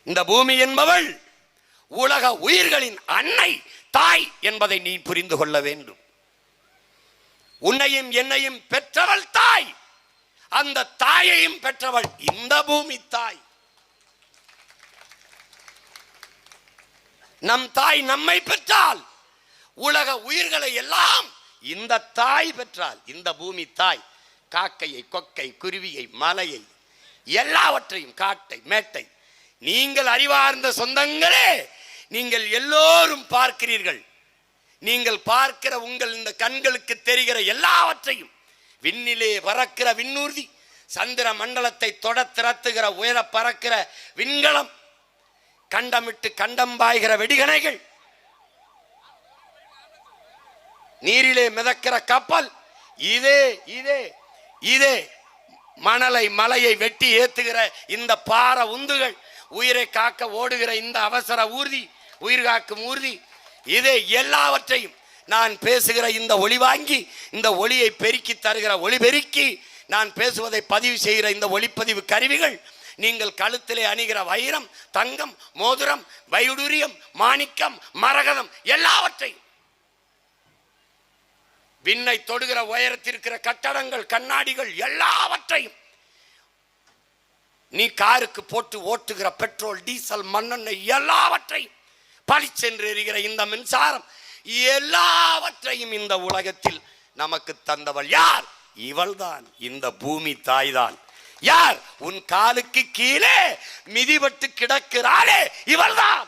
இந்த பூமி என்பவள் உலக உயிர்களின் அன்னை, தாய் என்பதை நீ புரிந்து கொள்ள வேண்டும். உன்னையும் என்னையும் பெற்றவள் தாய், அந்த தாயையும் பெற்றவள் இந்த பூமி தாய். நம் தாய் நம்மை பெற்றால் உலக உயிர்களை எல்லாம் இந்த தாய் பெற்றால், இந்த பூமி தாய் காக்கையை, கொக்கை, குருவியை, மலையை, எல்லாவற்றையும், காட்டை, மேட்டை, நீங்கள் அறிவார்ந்த சொந்தங்களே, நீங்கள் எல்லோரும் பார்க்கிறீர்கள். நீங்கள் பார்க்கிற உங்கள் இந்த கண்களுக்கு தெரிகிற எல்லாவற்றையும், விண்ணிலே பறக்கிற விண்ணூர்தி, சந்திர மண்டலத்தை தொட திறத்துகிற உயர பறக்கிற விண்கலம், கண்டமிட்டு கண்டம் பாய்கிற வெடிகணைகள், நீரிலே மிதக்கிற கப்பல், இதே இதே இதே மணலை மலையை வெட்டி ஏத்துகிற இந்த பாறை உந்துகள், உயிரை காக்க ஓடுகிற இந்த அவசர ஊர்தி, உயிர் காக்கும் ஊர்தி, இதே எல்லாவற்றையும் நான் பேசுகிற இந்த ஒளி வாங்கி, இந்த ஒளியை பெருக்கி தருகிற ஒளி பெருக்கி, நான் பேசுவதை பதிவு செய்கிற இந்த ஒளிப்பதிவு கருவிகள், நீங்கள் கழுத்திலே அணிகிற வைரம், தங்கம், மோதிரம், வைடூரியம், மாணிக்கம், மரகதம், எல்லாவற்றையும், விண்ணை தொடுகிற உயரத்திற்கிற கட்டடங்கள், கண்ணாடிகள், எல்லாவற்றையும், நீ காருக்கு போட்டு ஓட்டுகிற பெட்ரோல், டீசல், மண்ணெண்ணெய், எல்லாவற்றையும், பளிச்சென்று எரிகிற இந்த மின்சாரம், எல்லாவற்றையும் இந்த உலகத்தில் நமக்கு தந்தவள் யார்? இவள்தான், இந்த பூமி தாய்தான். யார்? உன் காலுக்கு கீழே மிதிபட்டு கிடக்கிறாளே, இவள்தான்.